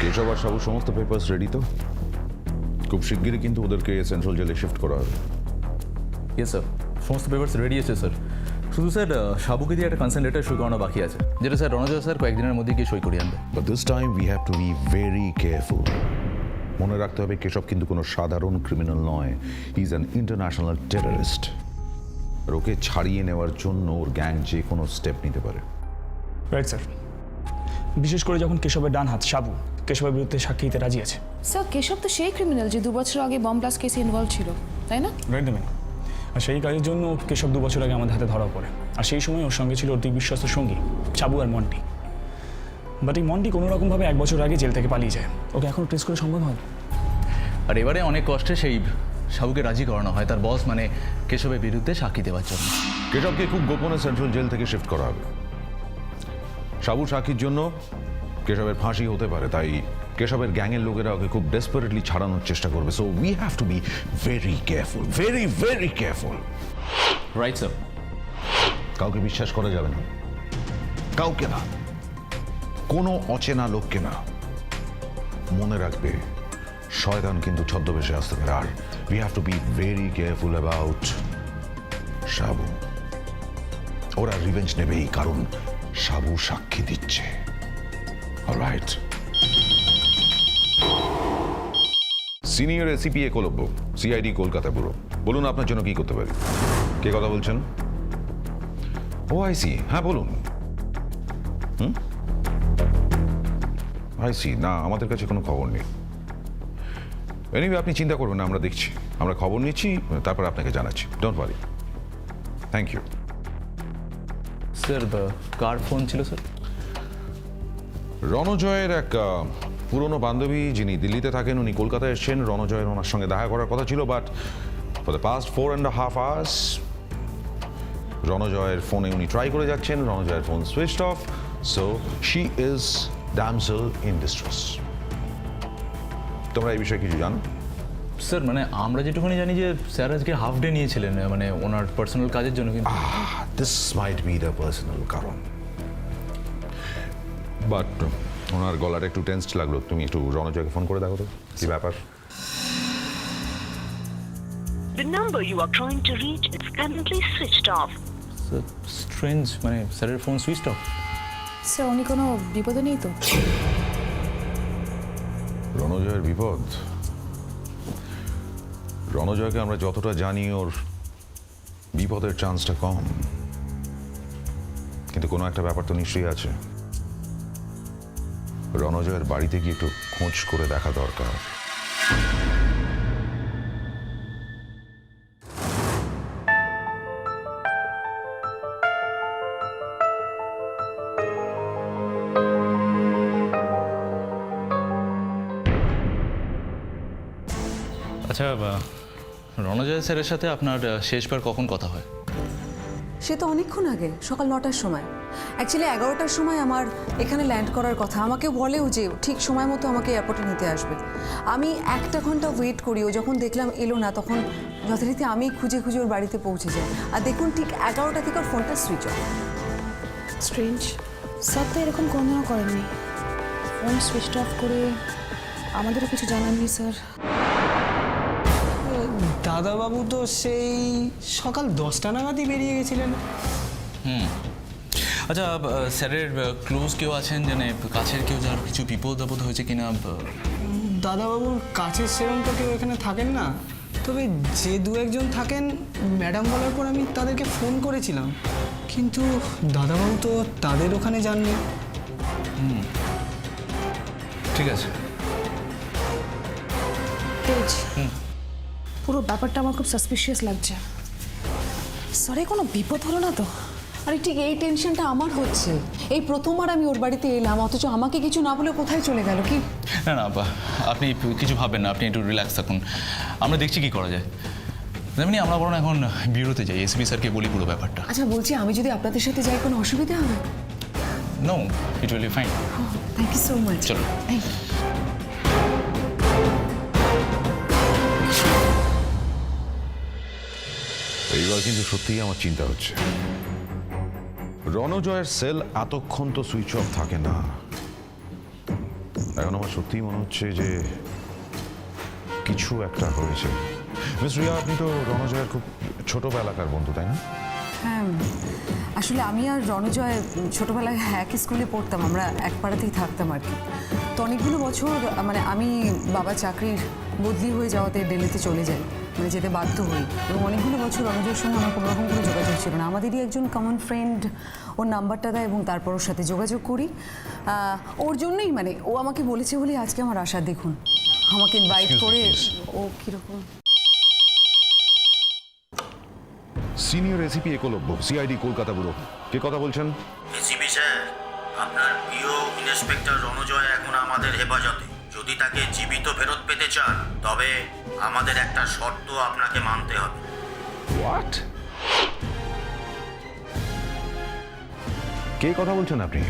কেশব আর সাবু সমস্ত papers ready তো? খুব শিগগিরই কিন্তু ওদেরকে সেন্ট্রাল জেলে শিফট করা হবে। ইয়েস স্যার, সমস্ত পেপারস রেডি আছে স্যার। শুধু স্যার সাবুকে দিয়ে একটা কনসেন্ট লেটার সই করানো বাকি আছে, যেটা স্যার রণজয় স্যার কয়েকদিনের মধ্যে গিয়ে সই করিয়ে আনবে। But this time we have to be very careful. মনে রাখতে হবে কেশব কিন্তু কোনো সাধারণ ক্রিমিনাল নয়, he is an international terrorist. আর ওকে ছাড়িয়ে নেওয়ার জন্য ওর গ্যাং যে কোনো স্টেপ নিতে পারে। রাইট স্যার, বিশেষ করে যখন কেশবের ডান হাত সাবু কেশবের বিরুদ্ধে সাক্ষী দিতে রাজি আছে। স্যার কেশব তো সেই ক্রিমিনাল যে 2 বছর আগে বম ব্লাস্ট কেসে ইনভলভ ছিল, তাই না? রাইট দেবেন। আর সেই কাজের জন্য কেশব 2 বছর আগে আমাদের হাতে ধরা পড়ে। আর সেই সময় ওর সঙ্গে ছিল ওর 2 বিশ্বস্ত সঙ্গী সাবু আর মন্টি। বাট এই মন্টি কোনো রকমভাবে 1 বছর আগে জেল থেকে পালিয়ে যায়। ওকে এখনো ট্রেস করা সম্ভব হয়। আর এবারে অনেক কষ্টে সেই সাবুকে রাজি করানো হয় তার বস মানে কেশবের বিরুদ্ধে সাক্ষী দেওয়ার জন্য। কেশবকে খুব গোপনে সেন্ট্রাল জেল থেকে শিফট করা হবে। সাবু সাক্ষীর জন্য কেশবের ফাঁসি হতে পারে, তাই কেশবের গ্যাংয়ের লোকেরা ওকে খুব ডেসপারেটলি ছাড়ানোর চেষ্টা করবে। So we have to be very careful, very very careful. Right sir. কাউকে বিশ্বাস করা যাবে না, কাউকে না, কোনো অচেনা লোককে না। মনে রাখবে শয়তান কিন্তু ছদ্মবেশে আসতে পারে। আর we have to be very careful about Sabu. ওরা রিভেঞ্জ নেবেই, কারণ সাবু সাক্ষী দিচ্ছে। Alright. Senior ACP Eklavya, CID Kolkata bureau. বলুন আপনার জন্য কি করতে পারি? কে কথা বলছেন? ও আইসি, হ্যাঁ বলুন। আইসি না, আমাদের কাছে কোনো খবর নেই। এনিওয়ে আপনি চিন্তা করবেন না, আমরা দেখছি, আমরা খবর নিচ্ছি, তারপর আপনাকে জানাচ্ছি। Don't worry. Thank you. Sir কার ফোন ছিল স্যার? রণজয়ের এক পুরনো বান্ধবী যিনি দিল্লিতে থাকেন, উনি কলকাতায় এসেছেন। রণজয়ের ওনার সঙ্গে দেখা করার কথা ছিল, but for the past 4.5 hours রণজয়ের ফোনে উনি ট্রাই করে যাচ্ছেন। রণজয়ের phone switched off, so she is damsel in distress. তোমরা এই বিষয়ে কিছু জানো? স্যার মানে আমরা যেটুকুনি জানি যে স্যার আজকে হাফ ডে নিয়েছিলেন মানে ওনার পার্সোনাল কাজের জন্য। কিন্তু this might be the personal কারণ, বাট ওনার গলাটা একটু টেন্সড লাগলো। তুমি একটু রণজয়কে ফোন করে দেখো তো কি ব্যাপার। The number you are trying to reach is currently switched off. Sir strange, মানে স্যারের ফোন সুইচ অফ। স্যার উনি কোনো বিপদে নেই তো? রণজয়ের বিপদ? রণজয়কে আমরা যতটা জানি ওর বিপদের চান্সটা কম, কিন্তু কোনো একটা ব্যাপার তো নিশ্চয়ই আছে। রণজয়ের বাড়িতে গিয়ে একটু খোঁজ করে দেখা দরকার। আচ্ছা রণজয় স্যারের সাথে আপনার শেষবার কখন কথা হয়? সে তো অনেকক্ষণ আগে, সকাল 9টার সময়। অ্যাকচুয়ালি 11টার সময় আমার এখানে ল্যান্ড করার কথা। আমাকে বলেও যে ঠিক সময় মতো আমাকে এয়ারপোর্টে নিতে আসবে। আমি 1 ঘন্টা ওয়েট করি। ও যখন দেখলাম এলো না, তখন যথারীতি আমি খুঁজে খুঁজে ওর বাড়িতে পৌঁছে যাই। আর দেখুন ঠিক 11টা থেকে ওর ফোনটা সুইচ অফ। স্ট্রেঞ্জ, স্যার তো এরকম কোনোদিনও করেননি। ফোন সুইচ অফ করে আমাদেরও কিছু জানাননি স্যার। দাদাবাবু তো সেই সকাল 10টা নাগাদই বেরিয়ে গেছিলেন। আচ্ছা স্যারের ক্লোজ কেউ আছেন, মানে কাছের কেউ, যার কিছু বিপদ আপদ হয়েছে কিনা? দাদাবাবুর কাছের সেরকম তো কেউ এখানে থাকেন না, তবে যে 2-1জন থাকেন ম্যাডাম বলার পর আমি তাদেরকে ফোন করেছিলাম, কিন্তু দাদাবাবু তো তাদের ওখানে যাননি। ঠিক আছে। তেজ, পুরো ব্যাপারটা আমার খুব সাসপিশিয়াস লাগছে। স্যারে কোনো বিপদ হলো না তো? আরে ঠিক এই টেনশনটা আমার হচ্ছে। এই প্রথমবার আমি ওর বাড়িতে এলাম, অথচ আমাকে কিছু না বলে কোথায় চলে গেল কি? না না আপনি কিছু ভাববেন না, আপনি একটু রিল্যাক্স থাকুন, আমরা দেখছি কি করা যায়। তেমনি আমরা বরং এখন বিউরোতে যাই, এসপি স্যারকে বলি পুরো ব্যাপারটা। আচ্ছা বলছি, আমি যদি আপনাদের সাথে যাই কোনো অসুবিধা হবে? No, it will be fine. Thank you so much. চলো। এইবার কিন্তু সত্যিই আমার চিন্তা হচ্ছে। রণজয়ের সেল এতক্ষণ তো সুইচ অফ থাকে না। এখন আমার সত্যিই মনে হচ্ছে যে কিছু একটা হয়েছে। মিস রিয়া, আপনি তো রণজয়ের খুব ছোটবেলাকার বন্ধু, তাই না? হ্যাঁ, আসলে আমি আর রণজয় ছোটবেলায় একই স্কুলে পড়তাম, আমরা এক পাড়াতেই থাকতাম আর কি। তো অনেকগুলো বছর মানে আমি বাবা চাকরির বদলি হয়ে যাওয়াতে দিল্লিতে চলে যাই, মানে যেতে বাধ্য হই, এবং অনেকগুলো বছর রণজয়ের সঙ্গে আমার কোনো রকম কোনো যোগাযোগ ছিল না। আমাদেরই একজন কমন ফ্রেন্ড ওর নাম্বারটা দেয় এবং তারপর ওর সাথে যোগাযোগ করি। ওর জন্যই মানে ও আমাকে বলেছে বলে আজকে আমার আশা, দেখুন আমাকে ইনভাইট Excuse me, করে। please. ও কীরকম? Senior ACP Eklavya, CID Kolkata bureau. কে কথা বলছেন? এসিপি স্যার, আপনার প্রিয় ইন্সপেক্টর রণজয় এখন আমাদের হেফাজতে। যদি তাকে জীবিত ফেরত পেতে চান তবে আমাদের একটা শর্ত আপনাকে মানতে হবে। হোয়াট? কে কথা বলছেন আপনি?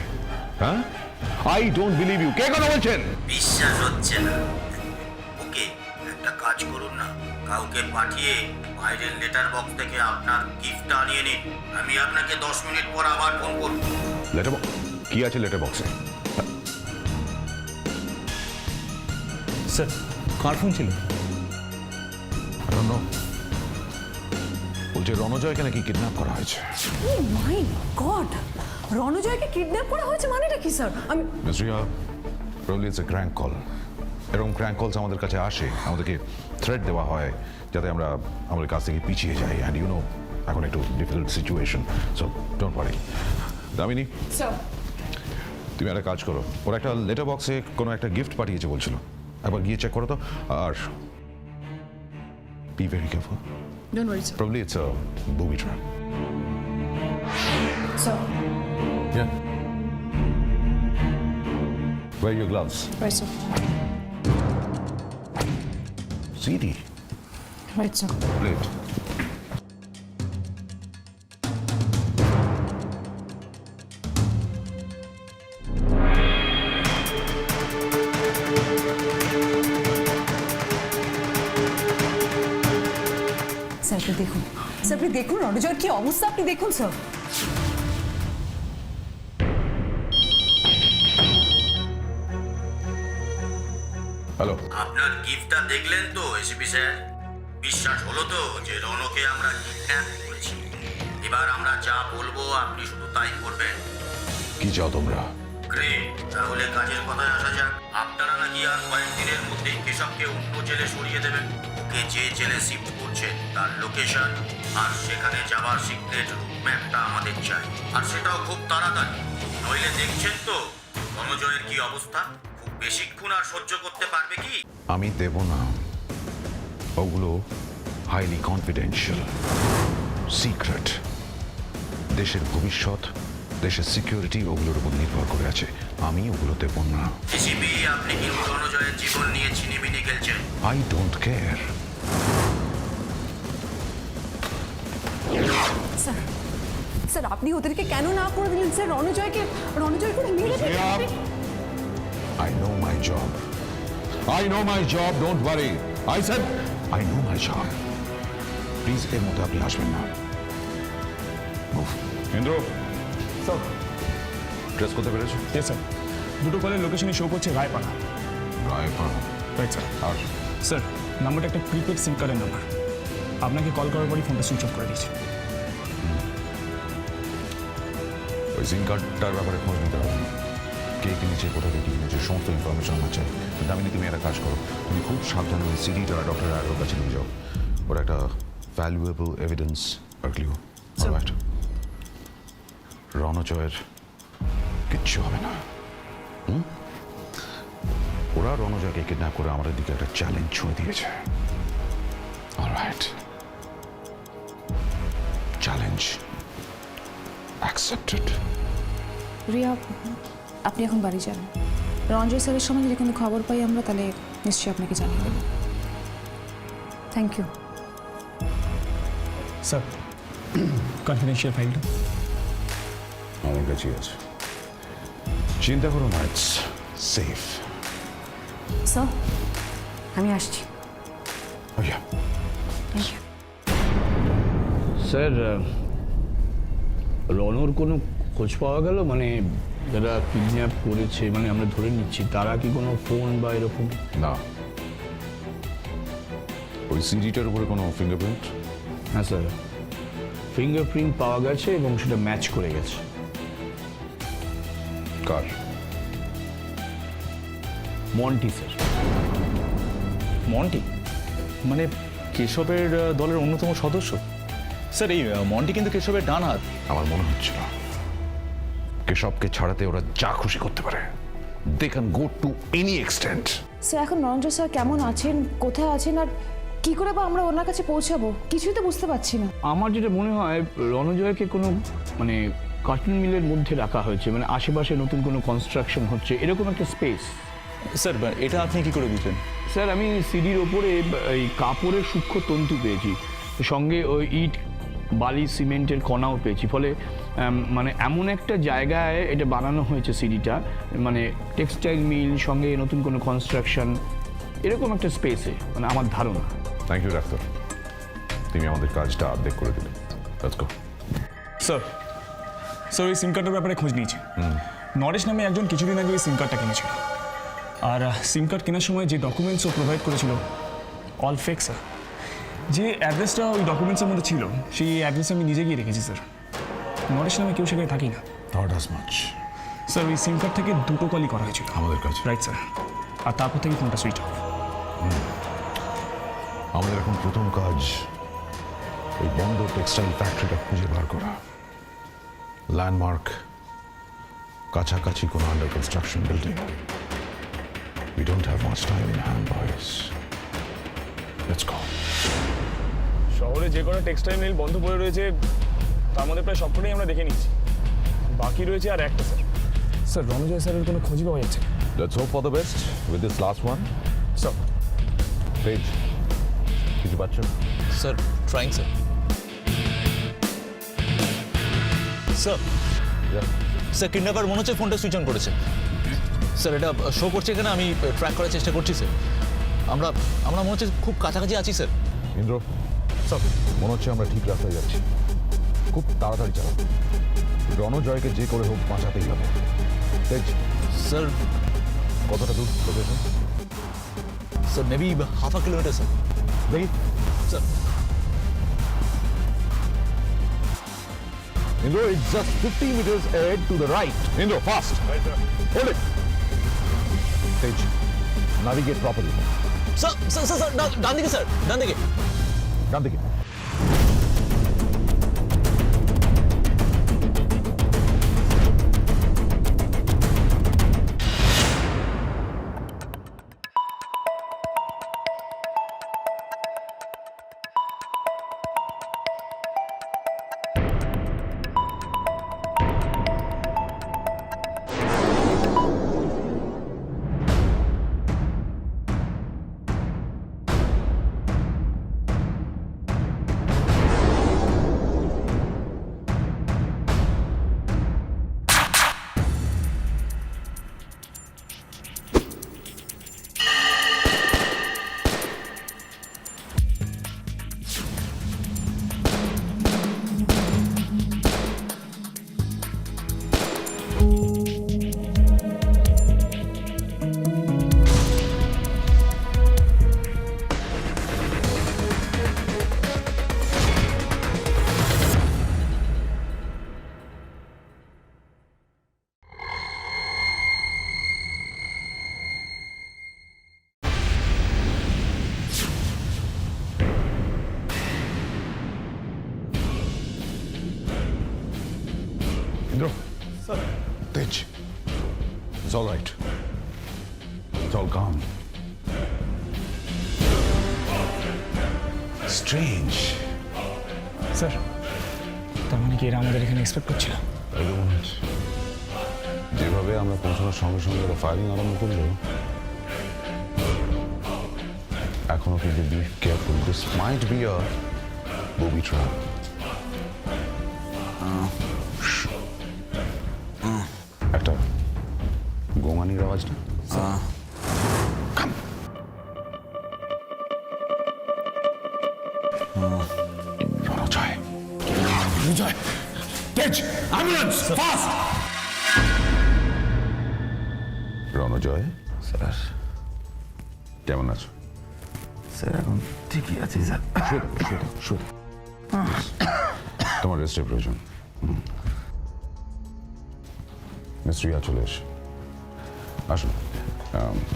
হ্যাঁ, আই ডোন্ট বিলিভ ইউ। কে কথা বলছেন? বিশ্বাস হচ্ছে না? ওকে, একটা কাজ করুন না, কাউকে পাঠিয়ে বাইরের লেটার বক্স থেকে আপনার গিফটটা আনিয়ে নিন। আমি আপনাকে 10 মিনিট পর আবার ফোন করব। লেটার কি আছে লেটার বক্সে? স্যার, কার ফোন ছিল? বলছে রণজয়কে নাকি কিডন্যাপ করা হয়েছে। ও মাই গড, রণজয়কে কিডন্যাপ করা হয়েছে মানেটা কি স্যার? আমি miss Riya, probably it's a crank call. এরকম ক্র্যাঙ্ক কলস আমাদের কাছে আসে, আমাদেরকে থ্রেট দেওয়া হয় যাতে আমরা আমাদের কাছ থেকে পিছিয়ে যাই। অ্যান্ড ইউ নো, এখন একটু difficult situation, so don't worry. Damini, sir, তুমি একটা কাজ করো, ওরা একটা লেটার বক্সে কোনো একটা গিফট পাঠিয়েছে বলছিল, একবার গিয়ে চেক করো তো। আর be very careful, don't worry sir. Probably it's a booby trap. Sir, Yeah. Wear your gloves. Right sir, CD. Right sir. Plate. Sir আপনি দেখুন, স্যার আপনি দেখুন রণজয়ের কি অবস্থা, আপনি দেখুন স্যার। হ্যালো। আপনার গিফটটা দেখলেন তো এসিপি স্যার? বিশ্বাস হলো তো যে রণকে আমরা কিডন্যাপ করেছি? এবার আমরা যা বলবো আপনি শুধু তাই করবেন। কি চাও তোমরা? গ্রেট, তাহলে কাজের কথায় আসা যাক। আপনারা নাকি আর কয়েকদিনের মধ্যেই কেশবকে অন্য জেলে সরিয়ে দেবেন। ওকে যে জেলে শিফট করছেন তার লোকেশন আর সেখানে যাওয়ার সিক্রেট রুটম্যাপটা আমাদের চাই, আর সেটাও খুব তাড়াতাড়ি। নইলে দেখছেন তো রণজয়ের কি অবস্থা, খুব বেশিক্ষণ আর সহ্য করতে পারবে কি? আমি দেব না, ওগুলো হাইলি কনফিডেন্সিয়াল, সিক্রেট। দেশের ভবিষ্যৎ, দেশের সিকিউরিটি ওগুলোর উপর নির্ভর করে আছে। আমি ওগুলো দেব না। এসিপি, আপনি কিন্তু রণজয়ের জীবন নিয়ে ছিনিমিনি খেলছেন। I don't care. Sir, sir আপনি ওদেরকে কেন না করে দিলেন স্যার? রণজয়কে করে মেরে দিলেন আপনি। I know my job. I know my job, don't worry. I said I know my job. Please এর মধ্যে আপনি আসবেন না। Move. ইন্দ্র, স্যার, ড্রেস করতে পেরেছো? ইয়েস স্যার, দুটো কলের লোকেশনে শো করছে রায়পাড়া। রায়পাড়া। Right sir. আর স্যার, নাম্বারটা একটা প্রিপেড সিম কার্ডের নাম্বার। আপনাকে কল করার পরই ফোনটা সুইচ অফ করে দিয়েছে। ওই সিম কার্ডটার ব্যাপারে খোঁজ নিতে হবে। কে কিনেছে, কোথা থেকে কিনেছে, সমস্ত ইনফরমেশন আমার চাই। দামিনী, তুমি একটা কাজ করো, তুমি খুব সাবধানে ওই সিডিটা ডক্টর রায়ের কাছে নিয়ে যাও। ওরা একটা ভ্যালুয়েবল এভিডেন্স আর ক্লিউ। অলরাইট, রণজয়ের কিচ্ছু হবে না। ওরা রণজয়কে কিডন্যাপ করে আমাদের দিকে একটা চ্যালেঞ্জ ছুঁয়ে দিয়েছে। Alright, challenge accepted. রিয়া, আপনি এখন বাড়ি যান। রঞ্জয় স্যারের সম্বন্ধে যে কোনো খবর পাই আমরা, তাহলে নিশ্চয়ই আপনাকে জানিয়ে দেবো। Thank you. স্যার, কনফিডেন্সিয়াল ফাইলটা আমার কাছেই আছে, চিন্তা করো না, ইটস সেফ। স্যার আমি আসছি। Thank you. স্যার, রনর কোনো খোঁজ পাওয়া গেল? মানে যারা কিডন্যাপ করেছে মানে আমরা ধরে নিচ্ছি তারা কি কোনো ফোন বা এরকম? না, ওই সিডিটার উপরে কোনো ফিঙ্গারপ্রিন্ট? হ্যাঁ স্যার, ফিঙ্গারপ্রিন্ট পাওয়া গেছে এবং সেটা ম্যাচ করে গেছে। কার? মন্টি স্যার। মন্টি মানে কেশবের দলের অন্যতম সদস্য? স্যার এই মন্টি কিন্তু কেশবের ডান হাত। আমার মনে হচ্ছিল কেশবকে ছাড়াতে ওরা যা খুশি করতে পারে। They can go to any extent. Sir এখন রঞ্জয় স্যার কেমন আছেন, কোথায় আছেন, আর কি করে বা আমরা ওনার কাছে পৌঁছাবো কিছুই তো বুঝতে পারছি না। আমার যেটা মনে হয় রণজয়কে কোনো মানে কার্টুন মিলের মধ্যে রাখা হয়েছে, মানে আশেপাশে নতুন কোনো কনস্ট্রাকশন হচ্ছে এরকম একটা স্পেস। স্যার এটা আপনি কি করে বুঝলেন? স্যার আমি সিডির ওপরে এই কাপড়ের সূক্ষ্ম তন্তু পেয়েছি, সঙ্গে ওই ইট বালি সিমেন্টের কণাও পেয়েছি, ফলে মানে এমন একটা জায়গায় এটা বানানো হয়েছে সিডিটা, মানে টেক্সটাইল মিল সঙ্গে নতুন কোনো কনস্ট্রাকশন এরকম একটা স্পেসে, মানে আমার ধারণা। থ্যাংক ইউ ডাক্তার, তুমি আমাদের কাজটা অর্ধেক করে দিলে। Let's go. স্যার স্যার ওই সিম কার্ডের ব্যাপারে খোঁজ নিয়েছি। নরেশ নামে একজন কিছুদিন আগে ওই সিম কার্ডটা কিনেছিল, আর সিম কার্ড কেনার সময় যে ডকুমেন্টসও প্রোভাইড করেছিল অল ফেক স্যার। যে অ্যাড্রেসটা ওই ডকুমেন্টসের মধ্যে ছিল সেই অ্যাড্রেস আমি নিজে গিয়ে রেখেছি স্যার। নরেশ নামে কেউ সেখানে থাকি না। থট আস মাচ। স্যার ওই সিম কার্ড থেকে 2টো কলই করা হয়েছিল আমাদের কাছে রাইট স্যার, আর তারপর থেকে ফোনটা সুইচ অফ। আমাদের এখন প্রথম কাজ ওই বন্ধ টেক্সটাইল ফ্যাক্টরিটা খুঁজে বার করা। ল্যান্ডমার্ক, কাছাকাছি কোনো under construction building. We don't have much time in hand, boys. Let's go. শহরে যে কটা টেক্সটাইল মিল বন্ধ পড়ে রয়েছে তার মধ্যে প্রায় সবকটাই আমরা দেখে নিয়েছি, বাকি রয়েছে আর একটা স্যার। স্যার রণজয় স্যারের কোনো খোঁজই পাওয়া যাচ্ছে না। Let's hope for the best with this last one. Sir Page, কিছু পাচ্ছ? Sir trying sir. Sir Yeah. Sir kidnapper মনে হচ্ছে ফোনটা সুইচ অন করেছে। স্যার এটা শো করছে এখানে, আমি ট্র্যাক করার চেষ্টা করছি স্যার। আমরা আমরা মনে হচ্ছে খুব কাছাকাছি আছি স্যার। ইন্দ্র, স্যার মনে হচ্ছে আমরা ঠিক রাস্তায় যাচ্ছি। খুব তাড়াতাড়ি চালাবো। রণজয়কে যে করে হোক বাঁচাতেই হবে। তেজ, স্যার কতটা দূর লোকেশন? স্যার মেবি হাফ আ কিলোমিটার স্যার। দেখি sir Indro, it's just 50 meters ahead to the right. Indro, fast. Hold it. Tej, navigate properly. Sir sir sir sir ডান দিকে স্যার, ডান দিকে। ডান দিকে। Indro. Sir. Tej. It's all right. It's all calm. Strange. Sir তার মানে কি এরা আমাদের এখানে এক্সপেক্ট করছিল? তাই তো মনে হচ্ছে। যেভাবে আমরা পৌঁছানোর সঙ্গে সঙ্গে ওরা ফায়ারিং আরম্ভ করলো, এখনো কিন্তু be careful, this might be a Bobby trap. একটা গোঙানির আওয়াজ না? রণজয়, রণজয়, তেজ, অ্যাম্বুলেন্স, ফাস্ট! রণজয় স্যার কেমন আছো? স্যার এখন ঠিকই আছি স্যার। তোমার রেস্টের প্রয়োজন। মিস রিয়া চলে এসে আসুন,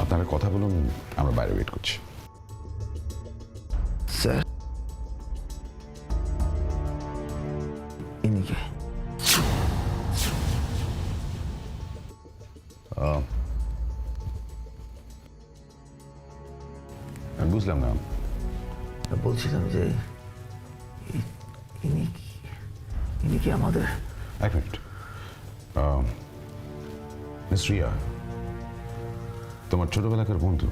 আপনারা কথা বলুন, আমরা বাইরে ওয়েট করছি। স্যার ইনিকে আমি বুঝলাম না। বলছিলাম যে ইনি কি আমাদের এক মিনিট। মিস রিয়া তোমার ছোটবেলাকার বন্ধু?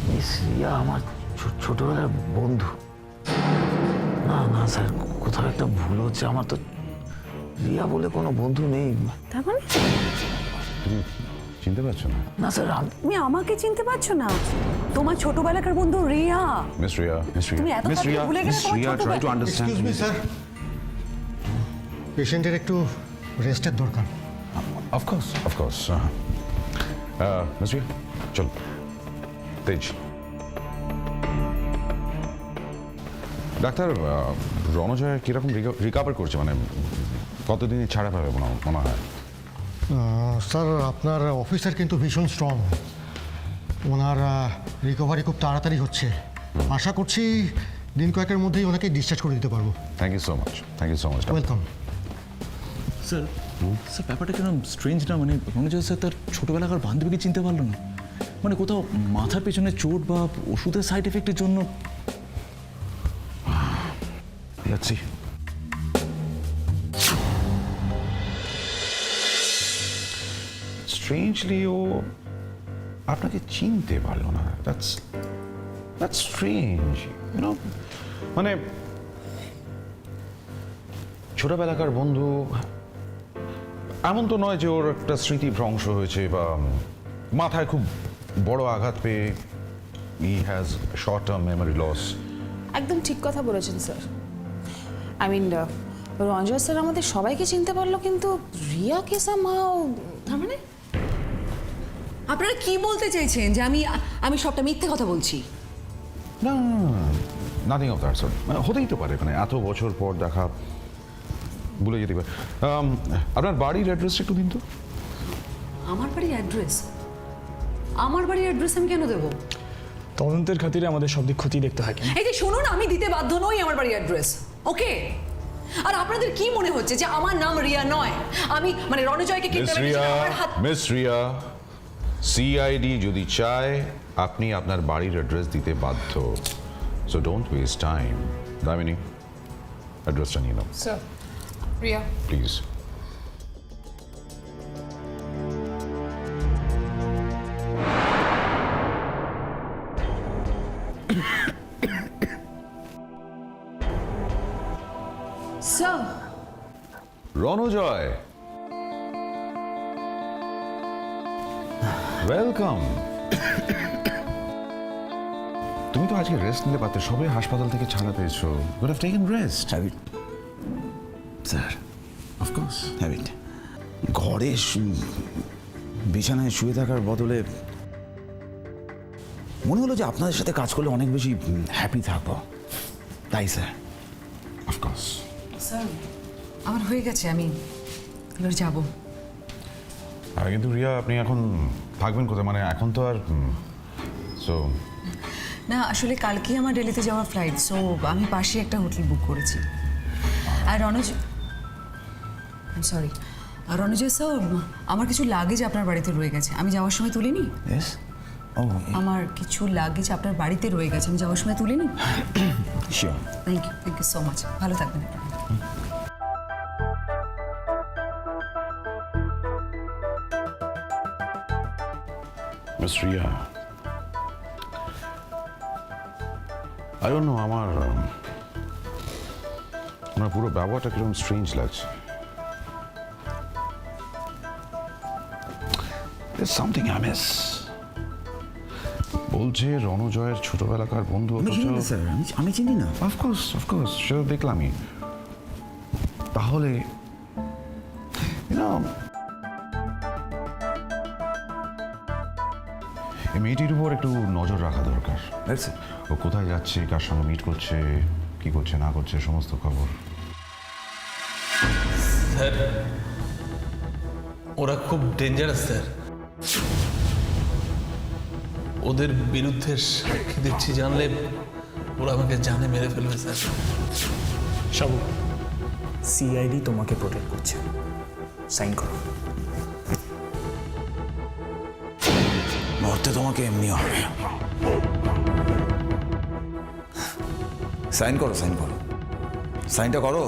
মিস রিয়া আমার ছোটবেলার বন্ধু? না না স্যার, কোথাও একটা ভুল হচ্ছে। আমার তো রিয়া বলে কোনো বন্ধু নেই। তার মানে তুমি চিনতে পারছো না? না স্যার, তুমি আমাকে চিনতে পারছো না? তোমার ছোটবেলাকার বন্ধু রিয়া। মিস রিয়া, মিস রিয়া, তুমি এত মিস তাড়াতাড়ি রিয়া, ভুলে গেলে মিস তোমার রিয়া, ট্রাই টু ছোটবেলা- আন্ডারস্ট্যান্ড। এক্সকিউজ মি স্যার, পেশেন্টের একটু রেস্টের দরকার। Of course, of course. মিস রিয়া, চল তেজ। ডাক্তার, রণজয় কিরকম রিকভার করছে, মানে কতদিনই ছাড়া পাবে মনে হয়? স্যার আপনার অফিসার কিন্তু ভীষণ স্ট্রং, ওনার রিকভারি খুব তাড়াতাড়ি হচ্ছে। আশা করছি দিন কয়েকের মধ্যেই ওনাকে ডিসচার্জ করে দিতে পারবো। Thank you so much, thank you so much. Welcome. Sir sir ব্যাপারটা কেন স্ট্রেঞ্জ না? মানে রণজয় স্যার তার ছোটবেলাকার বান্ধবীকে চিনতে পারলো না, মানে কোথাও মাথার পেছনে চোট বা ওষুধের সাইড এফেক্টের জন্য। যাচ্ছি। স্ট্রেঞ্জলি ও আপনাকে চিনতে পারলো না। That's strange, you know. মানে ছোটবেলাকার বন্ধু, এমন তো নয় যে ওর একটা স্মৃতি ভ্রংশ হয়েছে বা মাথায় খুব বড় আঘাত পেয়ে he has short term memory loss. একদম ঠিক কথা বলেছেন sir. I mean Ranjoy sir আমাদের সবাইকে চিনতে পারলো, কিন্তু রিয়াকে সামহাও, তার মানে আপনারা কি বলতে চাইছেন? যে আমি সবটা মিথ্যে কথা বলছি? না, নাথিং অফ দ্যাট সর্ট। হতেই তো পারে, মানে এত বছর পর দেখা, ভুলে যেতে পারে। আপনার বাড়ির অ্যাড্রেসটা একটু দিন তো। আমার বাড়ির অ্যাড্রেস? আমার বাড়ির অ্যাড্রেস আমি কেন দেবো? তদন্তের খাতিরে আমাদের সব দিক ক্ষতি দেখতে হয়। এই যে শুনুন, আমি দিতে বাধ্য নই আমার বাড়ির অ্যাড্রেস, ওকে? আর আপনাদের কি মনে হচ্ছে যে আমার নাম রিয়া নয়? আমি মানে রণজয়কে মিস কিডন্যাপ রিয়া, আমার হাত। মিস রিয়া, সিআইডি যদি চায় আপনি আপনার বাড়ির অ্যাড্রেস দিতে বাধ্য। So don't waste time. Damini, অ্যাড্রেসটা নিয়ে নাও sir. Riya, please. Sir. Ranjoy, welcome. তুমি তো আজকে রেস্ট নিতে পারতে, সবে হাসপাতাল থেকে ছাড়া পেয়েছো। You have taken rest. Habit sir, of course habit. ঘরে বিছানায় শুয়ে থাকার বদলে মনে হলো যে আপনাদের সাথে কাজ করলে অনেক বেশি হ্যাপি থাকবো, তাই স্যার। অফকোর্স। স্যার আমার হয়ে গেছে, আমি এবার যাবো। কিন্তু রিয়া, আপনি এখন থাকবেন কোথায়? মানে এখন তো আর সো না, আসলে কালকেই আমার দিল্লিতে যাওয়ার ফ্লাইট, সো আমি পাশে একটা হোটেল বুক করেছি। আর সরি, আর রণজয় স্যার, আমার কিছু লাগেজ আপনার বাড়িতে রয়ে গেছে, আমি যাওয়ার সময় তুলিনি। ইয়েস, ও আমার কিছু লাগেজ আপনার বাড়িতে রয়ে গেছে, আমি যাওয়ার সময় তুলিনি। Sure. Thank you so much. ভালো থাকবেন আপনারা। Miss Riya, I don't know, আমার পুরো ব্যবহারটা কিরকম স্ট্রেঞ্জ লাগছে। Something amiss. বলছে রণজয়ের ছোটবেলাকার বন্ধু। স্যার আমি চিনি না। অফকোর্স, অফকোর্স, সেটা দেখলামই। তাহলে এই মেয়েটির উপর একটু নজর রাখা দরকার। ও কোথায় যাচ্ছে, কার সঙ্গে মিট করছে, কি করছে না করছে, সমস্ত খবর। স্যার ওরা খুব ডেঞ্জারাস স্যার, ওদের বিরুদ্ধে সাক্ষী দিচ্ছি জানলে ওরা আমাকে জানে মেরে ফেলবে স্যার। সাবু, সিআইডি তোমাকে প্রোটেক্ট করছে, সাইন করো। মরতে তোমাকে এমনি হবে। সাইন করো, সাইন করো, সাইনটা করো।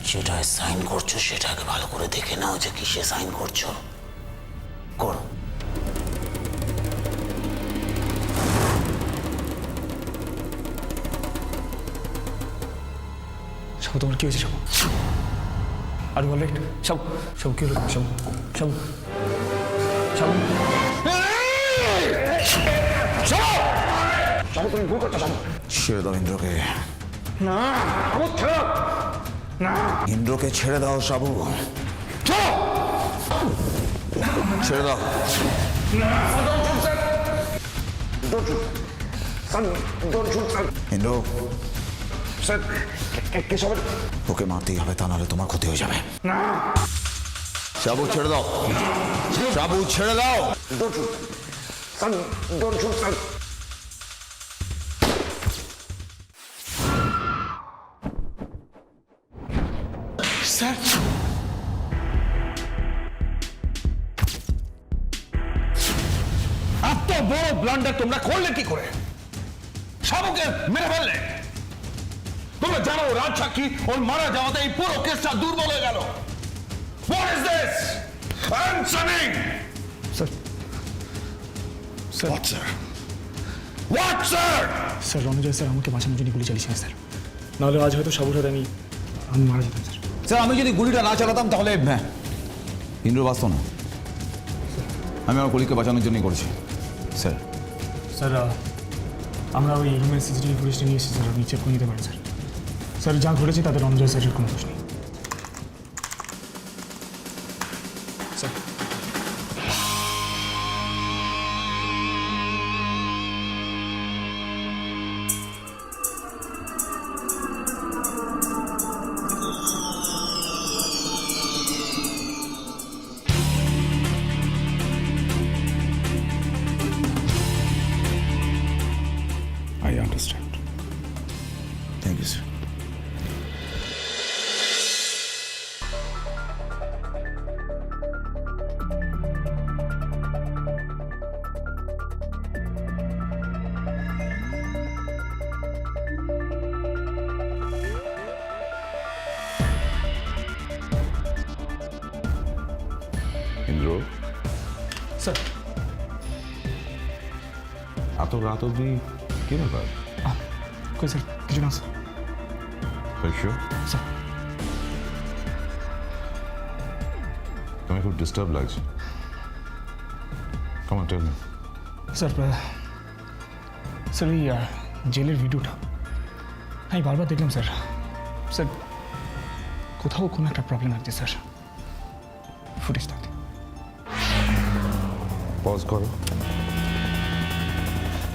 যেটায় সাইন করছো সেটাকে ভালো করে দেখে নাও যে কিসে সাইন করছো। করো। সাবু, তোমার কি হয়েছে সাবু? আর অলরাইট? সাবু, সাবু কি হলো? সাবু, সাবু, সাবু, ছেড়ে দাও ইন্দ্রকে। ইন্দ্রকে ছেড়ে দাও সাবু, ছেড়ে দাও। ইন্দ্র, ওকে মারতেই হবে, তা নাহলে তোমার ক্ষতি হয়ে যাবে। সাবু ছেড়ে দাও, সাবু ছেড়ে দাও। স্যার এত বড় ব্লান্ডার তোমরা করলে কি করে? সাবুকে মেরে ফেললে। তোমরা জানো রাজ সাক্ষী ওর মারা যাওয়াতে এই পুরো কেসটা দুর্বল হয়ে গেল। What is this? Answer me! Sir, sir, What, sir? What, sir? Sir Ranjoy sir আমাকে বাঁচানোর জন্য গুলি চালিয়েছেন স্যার, নাহলে আজ হয়তো সাবুর সাথে আমি মারা যেতাম স্যার। স্যার, আমি যদি গুলিটা না চালাতাম তাহলে ইন্দ্র বাঁচত না। আমি আমার কলিকে বাঁচানোর জন্যই করেছি স্যার। স্যার আমরা ওই রুমের সিসিটিভি ফুটেজটা নিয়ে এসেছি স্যার, আপনি চেক করে নিতে পারেন স্যার। স্যার যা ঘটেছে তাদের রণজয় স্যারের কোনো দোষ নেই sir. I understand. Thank you sir. Indra, sir, এত রাত অব্দি কি ব্যাপার? কই স্যার, কিছু না স্যার। স্যার, তোমায় খুব ডিস্টার্ব লাগছে। Come on, tell me. Sir, sir ওই জেলের ভিডিওটা আমি বারবার দেখলাম স্যার। স্যার কোথাও কোনো একটা প্রবলেম আছে স্যার ফুটেজটাতে। পজ করো।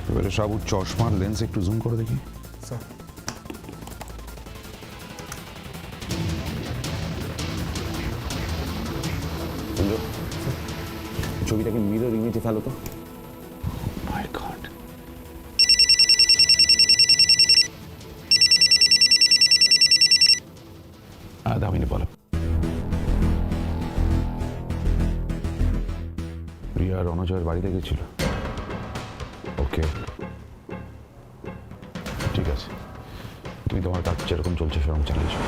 এবারে সাবুর চশমার লেন্স একটু জুম করে দেখি। স্যার, ছবিটাকে মিরর ইমেজে ফেলো তো। মাই গড, দামিনী বলো। রিয়া রণজয়ের বাড়িতে গেছিল। ওকে, ঠিক আছে, তুমি তোমার কাজ যেরকম চলছে সেরকম চালিয়েছো।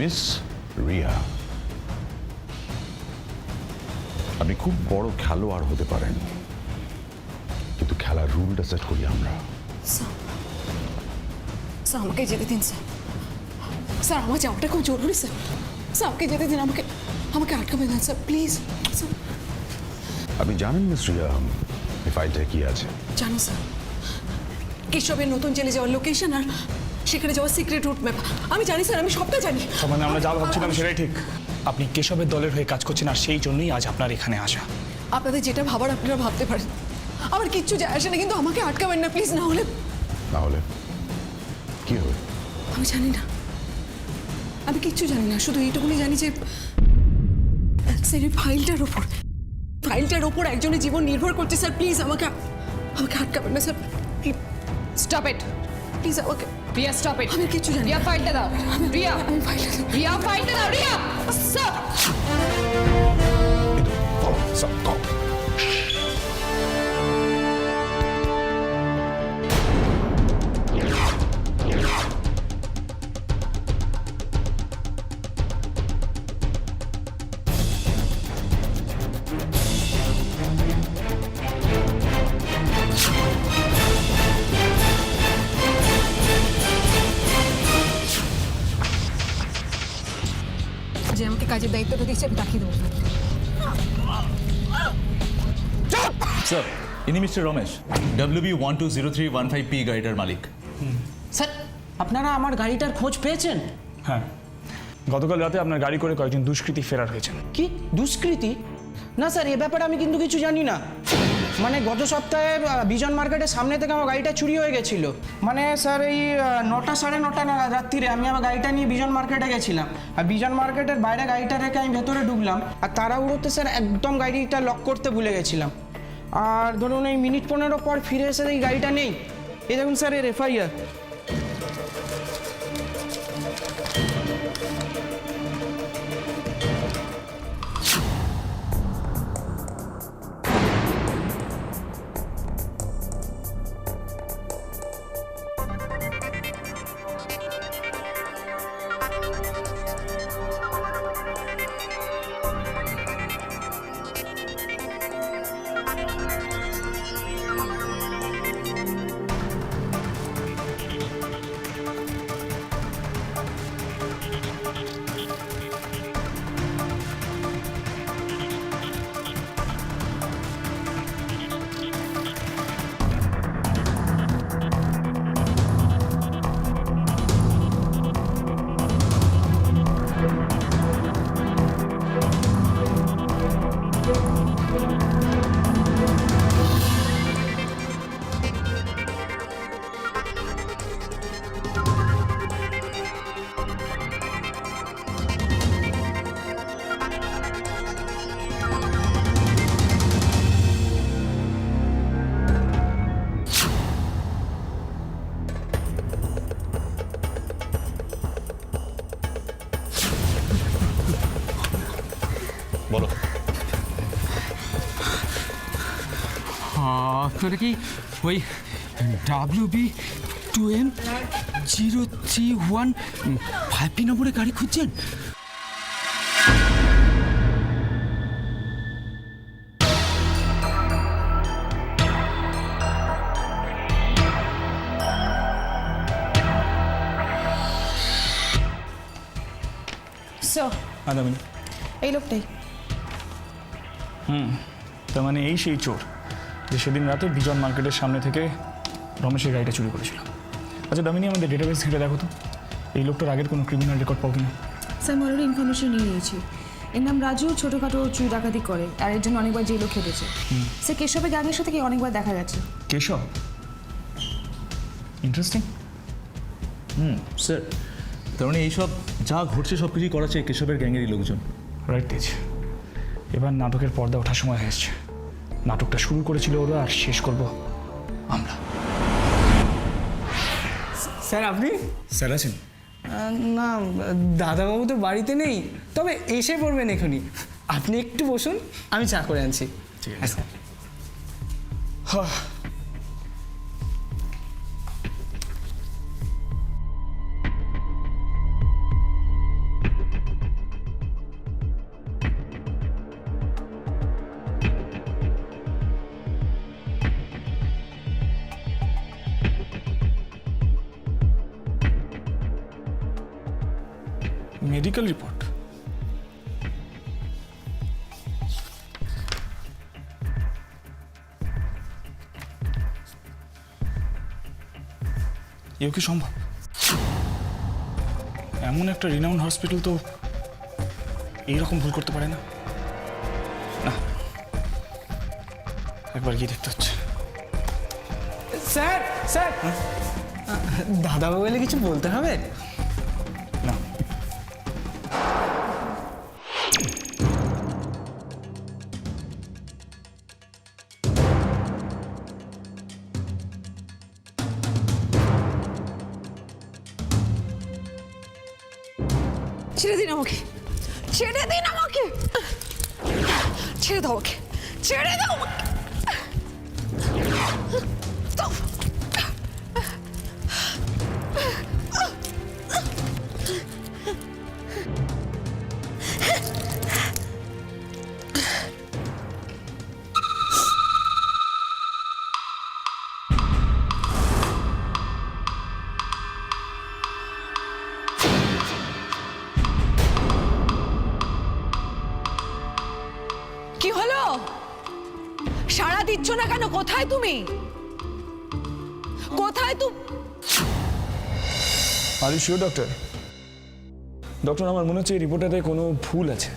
মিস রিয়া, আপনি খুব বড় খেলোয়াড় হতে পারেন, কিন্তু খেলার রুলটা সেট করি আমরা। স্যার আমাকে যেতে দিন স্যার। স্যার আমার যাওয়াটা খুব জরুরি স্যার। স্যার আমাকে যেতে দিন, আমাকে আমাকে আটকাবেন না স্যার, প্লিজ স্যার। আপনি জানেন মিস রিয়া এই ফাইলটা কি আছে? জানো স্যার, কেশবের নতুন জেলে যাওয়ার লোকেশন আর সেখানে যাওয়ার সিক্রেট রুট ম্যাপ আমি জানি স্যার, আমি সবটা জানি। তার মানে আমরা যা ভাবছিলাম সেটাই ঠিক। আপনি কেশবের দলের হয়ে কাজ করছেন আর সেই জন্যই আজ আপনার এখানে আসা। আপনাদের যেটা ভাবার আপনারা ভাবতে পারেন, আমার কিচ্ছু যায় আসে না, কিন্তু আমাকে আটকাবেন না প্লিজ, না হলে কি হবে? আমি জানি না, আমি কিচ্ছু জানি না, শুধু এইটুকুনি জানি যে স্যার এই ফাইলটার ওপর একজনের জীবন নির্ভর করছে স্যার। প্লিজ আমাকে আমাকে আটকাবেন না স্যার, স্টপ ইট প্লিজ আমাকে। Riya, stop it. আমি কিচ্ছু জানি। রিয়া, ফাইলটা দাও। রিয়া, আমি ফাইলটা রিয়া, ফাইলটা দাও। রিয়া, স্যার। যে আমাকে কাজের দায়িত্বটা দিচ্ছে আমি তাকিয়ে দেবো। স্যার, ইনি মিস্টার রমেশ, WB 120315P গাড়িটার মালিক। স্যার আপনারা আমার গাড়িটার খোঁজ পেয়েছেন? হ্যাঁ, গতকাল রাতে আপনার গাড়ি করে কয়েকজন দুষ্কৃতী ফেরার হয়েছেন। কি দুষ্কৃতী? না স্যার, এ ব্যাপারে আমি কিন্তু কিছু জানি না। মানে গত সপ্তাহে বিজন মার্কেটের সামনে থেকে আমার গাড়িটা চুরি হয়ে গেছিলো। মানে স্যার এই 9টা সাড়ে 9টা নাগাদ রাত্রিরে আমি আমার গাড়িটা নিয়ে বিজন মার্কেটে গেছিলাম, আর বিজন মার্কেটের বাইরে গাড়িটা রেখে আমি ভেতরে ঢুকলাম, আর তাড়াহুড়োতে স্যার একদম গাড়িটা লক করতে ভুলে গেছিলাম। আর ধরুন এই মিনিট 15 পর ফিরে এসে এই গাড়িটা নেই। এই দেখুন স্যার এর FIR। বলো। আপনারা কি ওই WB 2M031 নম্বরে গাড়ি খুঁজছেন? স্যার, আদামিনী, এই লোকটাই। তার মানে এই সেই চোর যে সেদিন রাতে বিজন মার্কেটের সামনে থেকে রমেশের গাড়িটা চুরি করেছিল। আচ্ছা দামিনী, আমাদের ডেটাবেস ঘেটে দেখো তো এই লোকটার আগের কোনো ক্রিমিনাল রেকর্ড পাও কিনা। স্যার, আমি অলরেডি ইনফরমেশন নিয়ে নিয়েছি। এর নাম রাজু, ছোটোখাটো চুরি ডাকাতি করে, আর এর জন্য অনেকবার জেলও খেটেছে। সে কেশবের গ্যাংয়ের সাথে অনেকবার দেখা গেছে। কেশব? ইন্টারেস্টিং। স্যার, তার মানে এইসব যা ঘটছে সব কিছুই করাচ্ছে কেশবের গ্যাংয়েরই লোকজন। রাইট তেজ, এবার নাটকের পর্দা ওঠার সময় হয়ে এসছে। নাটকটা শুরু করেছিল ওরা, আর শেষ করব আমরা। স্যার আপনি? স্যার আছেন? না, দাদাবাবু তো বাড়িতে নেই, তবে এসে পড়বেন এখনই। আপনি একটু বসুন, আমি চা করে আনছি। ঠিক আছে। Medical report? এও কি সম্ভব? এমন একটা রিনাউন্ড হসপিটাল তো এইরকম ভুল করতে পারে না। না, একবার গিয়ে দেখতে হচ্ছে। স্যার স্যার, দাদাবাবু বলে কিছু বলতে হবে? না, ছেড়ে দিন আমাকে, ছেড়ে দিন আমাকে, ছেড়ে দাও আমাকে, ছেড়ে দাও আমাকে। কি হলো? সাড়া দিচ্ছ না কেন? কোথায় তুমি? কোথায় তুমি? Are you sure doctor? Doctor, আমার মনে হচ্ছে এই রিপোর্টটাতে কোনো ভুল আছে।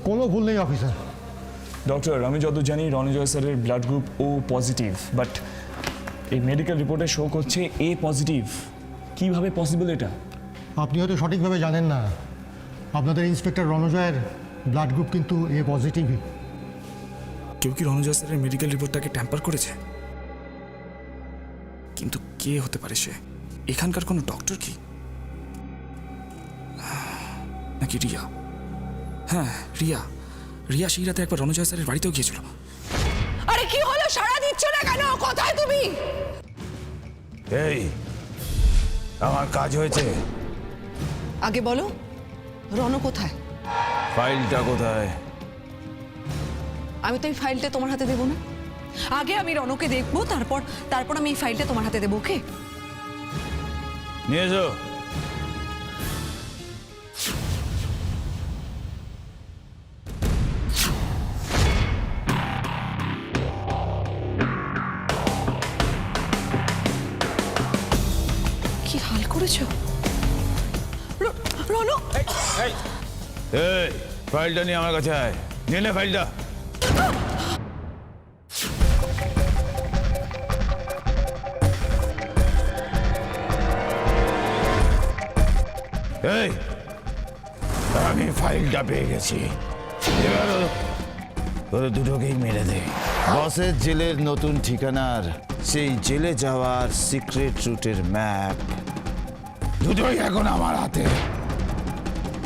কোনো ভুল নেই অফিসার। ডক্টর, আমি যত জানি রণজয় স্যারের blood group O positive, but এই মেডিকেল রিপোর্টে শো করছে এ পজিটিভ। কিভাবে পসিবল এটা? আপনি হয়তো সঠিকভাবে জানেন না, আপনাদের ইন্সপেক্টর রণজয়ের ব্লাড গ্রুপ কিন্তু এ পজিটিভই। কেউ কি রণজয় স্যারের মেডিকেল রিপোর্টটাকে ট্যাম্পার করেছে? কিন্তু কে হতে পারে সে? এখানকার কোনো ডক্টর কি, নাকি রিয়া? হ্যাঁ, রিয়া। রিয়া সেই রাতে একবার রণজয় স্যারের বাড়িতেও গিয়েছিল। আরে কি হলো? সাড়া দিচ্ছ না কেন? কোথায় তুমি? এই, আমার কাজ হয়েছে। আগে বলো, রণ কোথায়? ফাইলটা কোথায়? আমি তো এই ফাইলটা তোমার হাতে দেবো না। আগে আমি রণকে দেখবো, তারপর আমি এই ফাইলটা তোমার হাতে দেবো। ওকে? নিয়ে এসো। কি হাল করেছো রণ? এই, ফাইলটা নিয়ে আমার কাছে আয়। নিয়ে নে ফাইলটা। এই, আমি ফাইলটা পেয়ে গেছি। এবার ওরা দুটোকেই মেরে দে। বসের জেলের নতুন ঠিকানার সেই জেলে যাওয়ার সিক্রেট রুটের ম্যাপ দুটোই এখন আমার হাতে।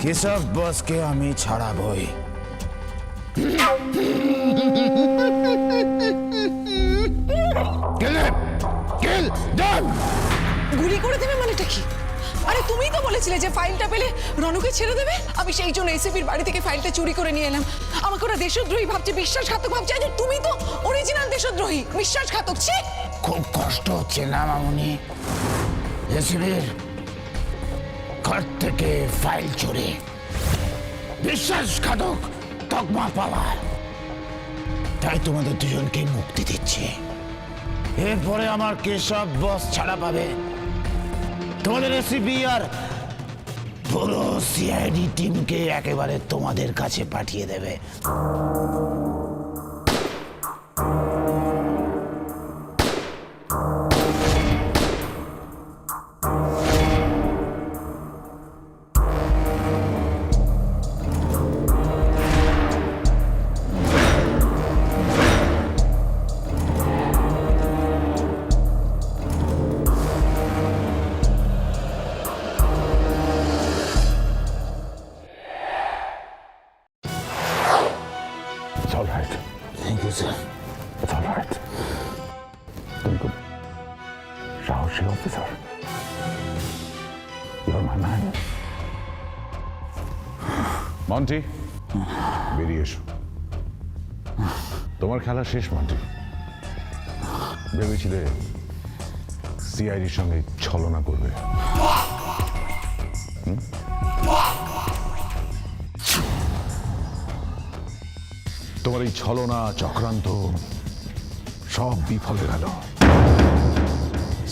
কেশব বসকে আমি ছাড়াবই। গুলি করে দেবে মানেটা কি? আরে তুমিই তো বলেছিলে যে ফাইলটা পেলে রণকে ছেড়ে দেবে। আমি সেই জন্য এসিপির বাড়ি থেকে ফাইলটা চুরি করে নিয়ে এলাম। আমাকে ওরা দেশদ্রোহী ভাবছে, বিশ্বাসঘাতক ভাবছে। আরে তুমি তো অরিজিনাল দেশদ্রোহী, বিশ্বাসঘাতক। ছি! খুব কষ্ট হচ্ছে না মামুনি? এসিপির ঘর থেকে ফাইল চুরি, বিশ্বাসঘাতক তকমা পাওয়ার। তাই তোমাদের দুজনকে মুক্তি দিচ্ছি। এরপরে আমার কেশব বস ছাড়া পাবে। তোমাদের এসিপি আর পুরো সিআইডি টিমকে একেবারে তোমাদের কাছে পাঠিয়ে দেবে। It's all right. Thank you, sir. It's all right. তুমি খুব সাহসী officer. You're my man. Monty, বেরিয়ে এসো। তোমার খেলা শেষ মন্টি। ভেবেছিলে সিআইডির সঙ্গে ছলনা করবে। তোমার এই ছলনা চক্রান্ত সব বিফলে গেল।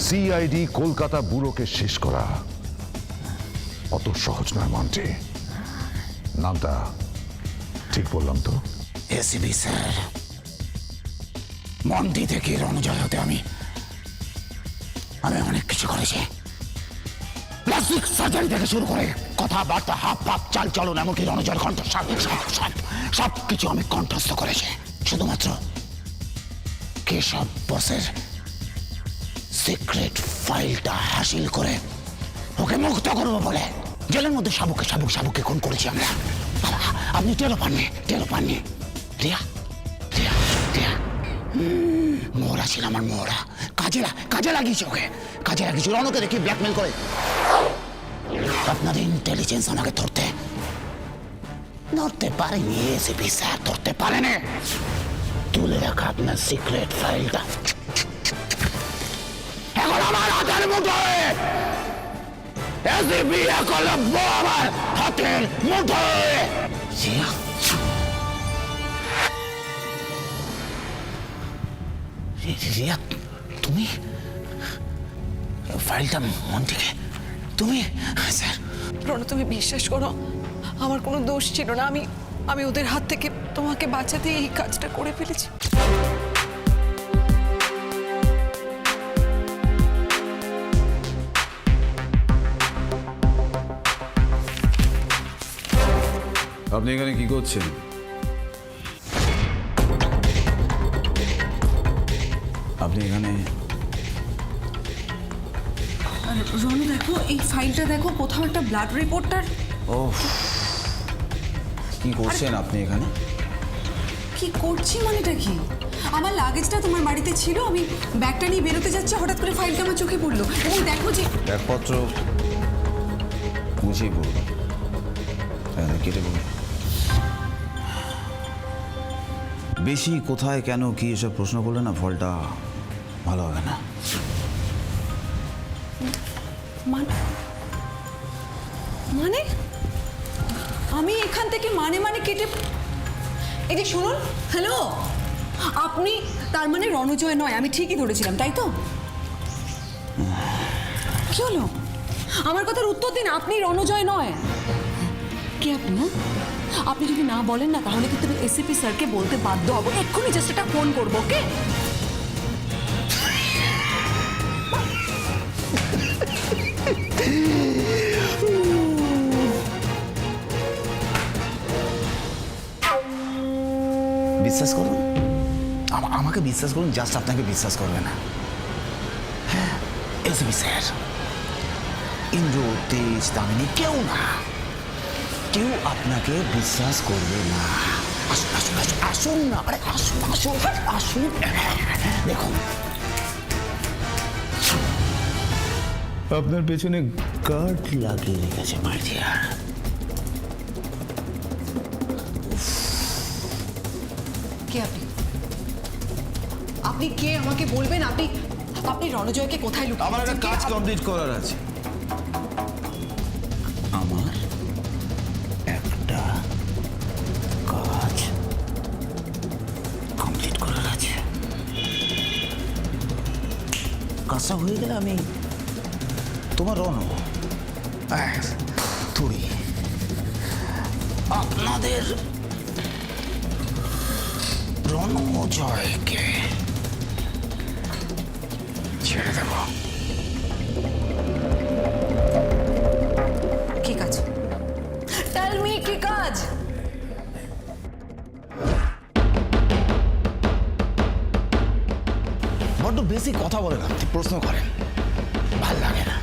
সিআইডি কলকাতা ব্যুরোকে শেষ করা অত সহজ নয় মন্টি। নামটা ঠিক বললাম তো? এসিবি স্যার, মন্টি থেকে রণজয় হতে আমি অনেক কিছু করেছি। প্লাস্টিক সার্জারি থেকে শুরু করে কথাবার্তা, হাব ভাব, চাল চলন, এমনকি রণজয়ের কণ্ঠ, সব কিছু আমি কণ্ঠস্থ করেছি শুধুমাত্র কেশব বসের সিক্রেট ফাইলটা হাসিল করে ওকে মুক্ত করবো বলে। জেলের মধ্যে শাবুককে খুন করেছি আমরা। আপনি টেরো পাননি। রিয়া মোহরা ছিল আমার, মোহরা কাজে লাগিয়েছে ওকে, রণকে দেখি ব্ল্যাকমেল করে। আপনার ইন্টেলিজেন্স আমাকে ধরতে পারেনি এসিপি স্যার, ধরতে পারেনি। তুলে রাখা আপনার সিক্রেট ফাইলটা এখন আমার হাতের মুঠোয়। এসিপি একলব্য আমার হাতের মুঠোয়। রিয়া, তুমি ফাইলটা মন্টিকে তুমি? স্যার, রণ, তুমি বিশ্বাস করো, আমার কোনো দোষ ছিল না। আমি ওদের হাত থেকে তোমাকে বাঁচাতে এই কাজটা করে ফেলেছি। আপনি এখানে কি করছেন? আপনি এখানে রণ, দেখো এই ফাইলটা, দেখো কোথাও একটা ব্লাড রিপোর্টার। ও, কি করছেন আপনি এখানে? কি করছি মানেটা কি? আমার লাগেজটা তোমার বাড়িতে ছিল, আমি ব্যাগটা নিয়ে বেরোতে যাচ্ছি, হঠাৎ করে ফাইলটা আমার চোখে পড়লো এবং দেখো যে ব্যাগপত্র মুছেই পড়ল, কেটে পড়ল। বেশি কোথায়, কেন, কি এসব প্রশ্ন করলে না ফলটা ভালো হবে না। মানে আমি এখান থেকে মানে কেটে, এই যে শুনুন, হ্যালো, আপনি তার মানে রণজয় নয়, আমি ঠিকই ধরেছিলাম, তাই তো? কি হলো? আমার কথার উত্তর দিন, আপনি রণজয় নয়। কে আপনি? না, আপনি যদি না বলেন না, তাহলে কিন্তু আমি এসিপি স্যারকে বলতে বাধ্য হবো। এক্ষুনি জাস্ট একটা ফোন করবো, ওকে? বিশ্বাস করুন, আমাকে বিশ্বাস করুন, জাস্ট আপনাকে বিশ্বাস করবে না। হ্যাঁ, এসবি স্যার, ইন্দ্র, তেজ, দামিনী, কেউ আপনাকে বিশ্বাস করবে না। আসুন না, আরে আসুন। দেখুন, আপনার পেছনে গার্ড লাগিয়ে রেখেছে মাই ডিয়ার। কে আপনি কে আমাকে বলবেন? আপনি রণজয়কে কোথায় লুকিয়ে? আমার একটা কাজ কমপ্লিট করার আছে। আমার একটা কাজ কমপ্লিট করার আছে। কাজটা হয়ে গেলে আমি তোমার রণ থুড়ি আপনাদের রণজয়কে ছেড়ে দেব। কি কাজ? টেল মি, কি কাজ? বড্ড বেশি কথা বলেন আপনি, প্রশ্ন করেন, ভাল লাগে না।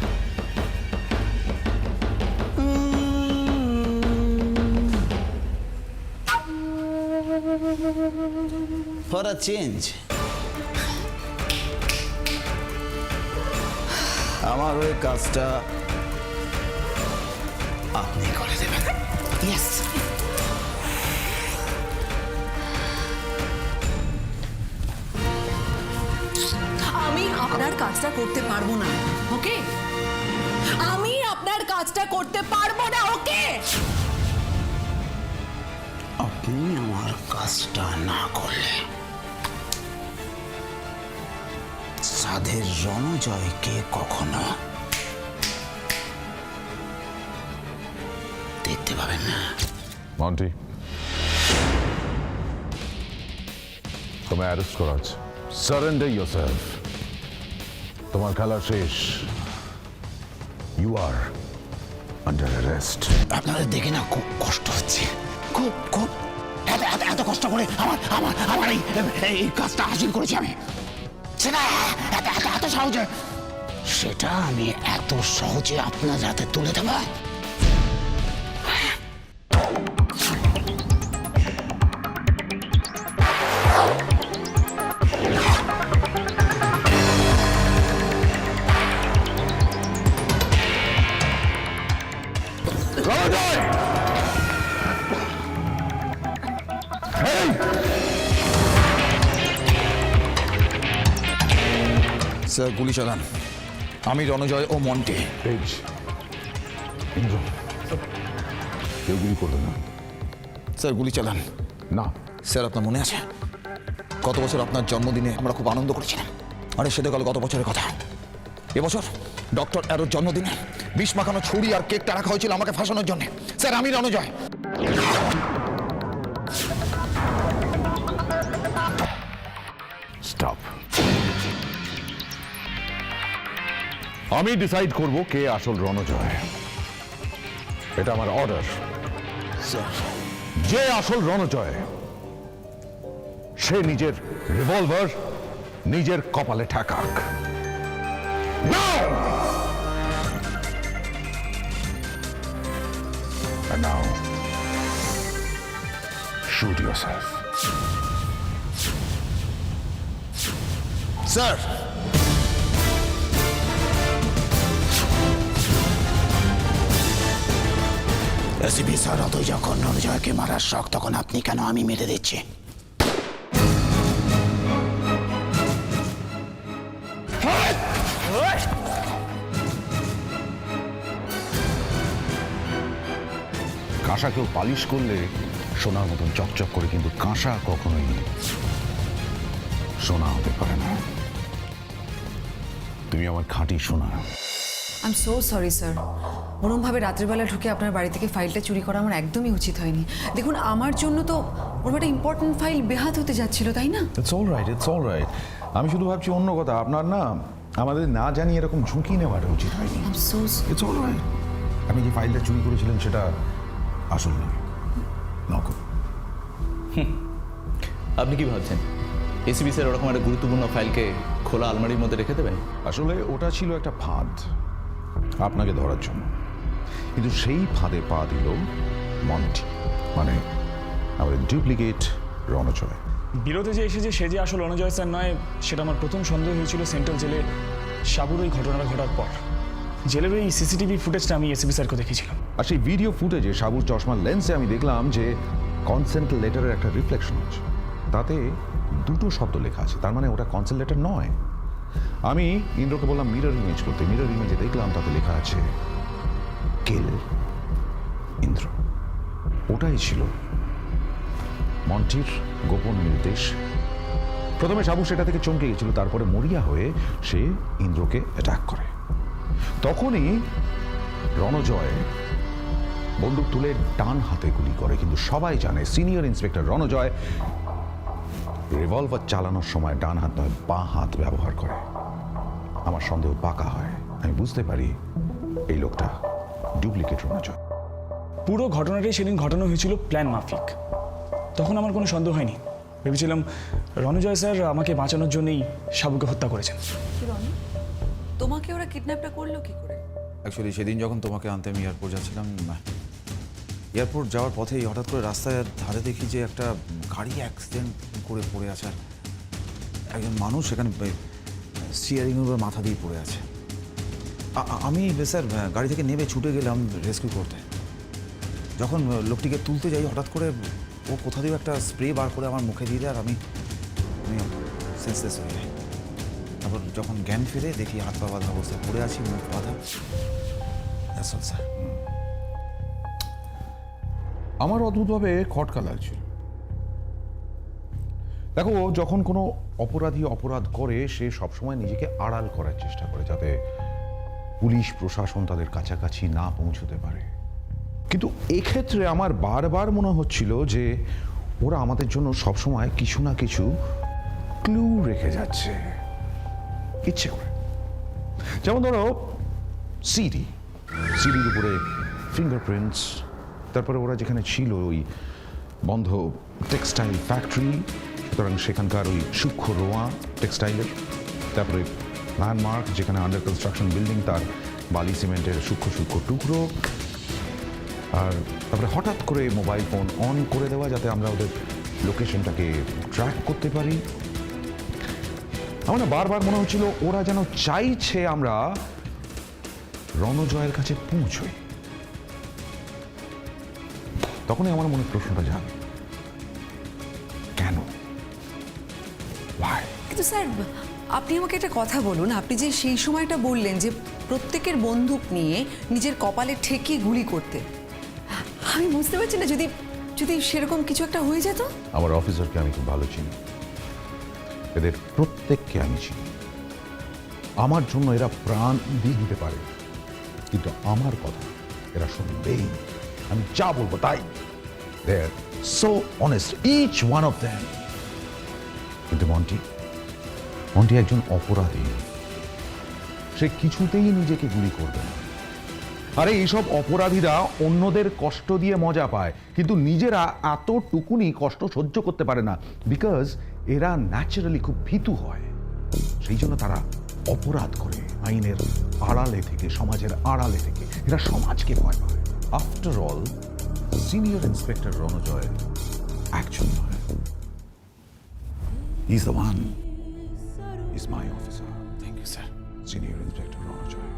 ফর আ চেঞ্জ আমার ওই কাজটা আপনি করে দেবেন। ইয়েস, আমি আপনার কাজটা করতে পারবো না, ওকে? আমি আপনার কাজটা করতে পারবো না, ওকে? আপনি তুমি আমার কাজটা না করলে সাধের রণজয়কে কখনো দেখতে পাবেন না। মন্টি, তোমায় অ্যারেস্ট করা আছে। Surrender yourself. তোমার খেলা শেষ। You are under arrest. আপনাদের দেখে না খুব কষ্ট হচ্ছে, খুব খুব এত এত এত কষ্ট করে আমার আমার আমার এই কাজটা হাসিল করেছি আমি, সেটা এত এত এত সহজে, সেটা আমি এত সহজে আপনার হাতে তুলে দেবো? স্যার গুলি চালান। আমি রণজয় ও মন্টি। তেজ, ইন্দ্র, কেউ গুলি করবে না। স্যার গুলি চালান। না। স্যার আপনার মনে আছে গত বছর আপনার জন্মদিনে আমরা খুব আনন্দ করেছিলাম? আরে সেটা গেল গত বছরের কথা। এবছর ডক্টর অ্যারোর জন্মদিনে বিষ মাখানো ছুরি আর কেকটা রাখা হয়েছিল আমাকে ফাঁসানোর জন্য। স্যার আমি রণজয়। স্টপ। আমি ডিসাইড করব কে আসল রণজয়। এটা আমার অর্ডার। স্যার যে আসল রণজয় সে নিজের রিভলভার নিজের কপালে ঠেকাক। Now! And now, shoot yourself. Sir ACP sir, অতই যখন রণজয়কে মারার শখ, তখন আপনি কেন আমি মেরে দিচ্ছি? কাঁসা কেউ পালিশ করলে সোনার মতন চকচক করে, কিন্তু কাঁসা কখনোই সোনা হতে পারে না। তুমি আমার খাঁটি সোনা। I am so sorry sir, ওরমভাবে রাত্রিবেলা ঢুকে আপনার বাড়ি থেকে ফাইলটা চুরি করা আমার একদমই উচিত হয়নি। দেখুন, আমার জন্য তো ওর একটা ইম্পর্টেন্ট ফাইল বেহাত হতে যাচ্ছিল, তাই না? It's all right, it's all right. আমি শুধু ভাবছি অন্য কথা, আপনার না আমাদের না জানি এরকম ঝুঁকি নেওয়াটা উচিত হয়নি। I am so it's all right. আপনি যে ফাইলটা চুরি করেছিলেন সেটা আসল নয়, নকল। আপনি কি ভাবছেন এসিবি স্যার ওরকম একটা গুরুত্বপূর্ণ ফাইলকে খোলা আলমারির মধ্যে রেখে দেবেন? আসলে ওটা ছিল একটা ফাঁদ আপনাকে ধরার জন্য, কিন্তু সেই ফাঁদে পা দিল মন্টি, মানে আমাদের ডুপ্লিকেট রণজয়। বিরোধে যে এসেছে সে যে আসল রণজয় স্যার নয়, সেটা আমার প্রথম সন্দেহ হয়েছিল সেন্ট্রাল জেলে সাবুর ওই ঘটনাটা ঘটার পর। জেলের ওই সিসিটিভি ফুটেজটা আমি এসিপি স্যারকে দেখেছিলাম। আর সেই ভিডিও ফুটেজে সাবুর চশমার লেন্সে আমি দেখলাম যে কনসেন্ট লেটারের একটা রিফ্লেকশন হচ্ছে, তাতে দুটো শব্দ লেখা আছে, তার মানে ওটা কনসেন্ট লেটার নয়। আমি ইন্দ্রকে বললাম মিরর ইমেজ করতে, মিরর ইমেজে দেখলাম তাতে লেখা আছে কিল ইন্দ্র। ওটাই ছিল মন্টির গোপন নির্দেশ। প্রথমে সাবু সেটা থেকে চমকে গেছিল, তারপরে মরিয়া হয়ে সে ইন্দ্রকে অ্যাটাক করে। তখনই রণজয় বন্দুক তুলে ডান হাতে গুলি করে, কিন্তু সবাই জানে সিনিয়র ইন্সপেক্টর রণজয় রিভলভার চালানোর সময় ডান হাত নয় বাঁ হাত ব্যবহার করে। আমার সন্দেহ পাকা হয়, আমি বুঝতে পারি এই লোকটা ডুপ্লিকেট রণজয়। পুরো ঘটনাটাই সেদিন ঘটানো হয়েছিল প্ল্যান মাফিক। তখন আমার কোনো সন্দেহ হয়নি, ভেবেছিলাম রণজয় স্যার আমাকে বাঁচানোর জন্যই সাবুকে হত্যা করেছেন। তোমাকে ওরা কিডন্যাপটা করলো কি করে? অ্যাকচুয়ালি সেদিন যখন তোমাকে আনতে আমি এয়ারপোর্ট যাচ্ছিলাম, এয়ারপোর্ট যাওয়ার পথেই হঠাৎ করে রাস্তায় ধারে দেখি যে একটা গাড়ি অ্যাক্সিডেন্ট করে পড়ে আছে, আর একজন মানুষ সেখানে স্টিয়ারিংয়ের উপর মাথা দিয়ে পড়ে আছে। আমি স্যার গাড়ি থেকে নেমে ছুটে গেলাম রেস্কিউ করতে। যখন লোকটিকে তুলতে যাই, হঠাৎ করে ও কোথা দিয়ে একটা স্প্রে বার করে আমার মুখে দিয়ে দেয়, আর আমি সেন্সলেস হয়ে যাই। তারপর যখন জ্ঞান ফিরে দেখি হাত পা বাঁধা অবস্থায় পড়ে আছি, মুখ বাঁধা। স্যার আমার অদ্ভুতভাবে খটকা লাগছিল। দেখো, যখন কোনো অপরাধী অপরাধ করে সে সবসময় নিজেকে আড়াল করার চেষ্টা করে যাতে পুলিশ প্রশাসন তাদের কাছাকাছি না পৌঁছতে পারে। কিন্তু এক্ষেত্রে আমার বারবার মনে হচ্ছিল যে ওরা আমাদের জন্য সবসময় কিছু না কিছু ক্লু রেখে যাচ্ছে ইচ্ছে করে। যেমন ধরো সিডির উপরে ফিঙ্গারপ্রিন্টস, তারপরে ওরা যেখানে ছিল ওই বন্ধ টেক্সটাইল ফ্যাক্টরি, সুতরাং সেখানকার ওই সূক্ষ্ম রোয়া টেক্সটাইলের, তারপরে ল্যান্ডমার্ক যেখানে আন্ডার কনস্ট্রাকশন বিল্ডিং তার বালি সিমেন্টের সূক্ষ্ম সূক্ষ্ম টুকরো, আর তারপরে হঠাৎ করে মোবাইল ফোন অন করে দেওয়া যাতে আমরা ওদের লোকেশনটাকে ট্র্যাক করতে পারি। আমার না বারবার মনে হচ্ছিল ওরা যেন চাইছে আমরা রণজয়ের কাছে পৌঁছই। তখনই আমার মনে প্রশ্নটা জাগে, কেন? কিন্তু স্যার, আপনি আমাকে একটা কথা বলুন, আপনি যে সেই সময়টা বললেন যে প্রত্যেকের বন্দুক নিয়ে নিজের কপালে ঠেকিয়ে গুলি করতে, আমি বুঝতে পারছি না যদি যদি সেরকম কিছু একটা হয়ে যেত। আমার অফিসারকে আমি খুব ভালো চিনি, এদের প্রত্যেককে আমি চিনি। আমার জন্য এরা প্রাণ দিয়ে দিতে পারে, কিন্তু আমার কথা এরা শুনবেই। আমি যা বলবো তাই। They are so honest, each one of them. কিন্তু মন্টি একজন অপরাধী, সে কিছুতেই নিজেকে গুলি করবে না। আরে এইসব অপরাধীরা অন্যদের কষ্ট দিয়ে মজা পায়, কিন্তু নিজেরা এতটুকুনি কষ্ট সহ্য করতে পারে না, বিকজ এরা ন্যাচারালি খুব ভীতু হয়। সেই জন্য তারা অপরাধ করে আইনের আড়ালে থেকে, সমাজের আড়ালে থেকে। এরা সমাজকে ভয় পায়। After all, senior inspector Ranjoy একজন নয়, is the one, is my officer. Thank you sir. Senior inspector Ranjoy.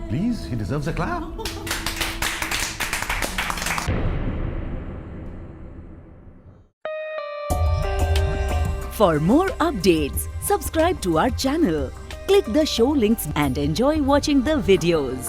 Please, he deserves a clap. For more updates, subscribe to our channel, click the show links and enjoy watching the videos.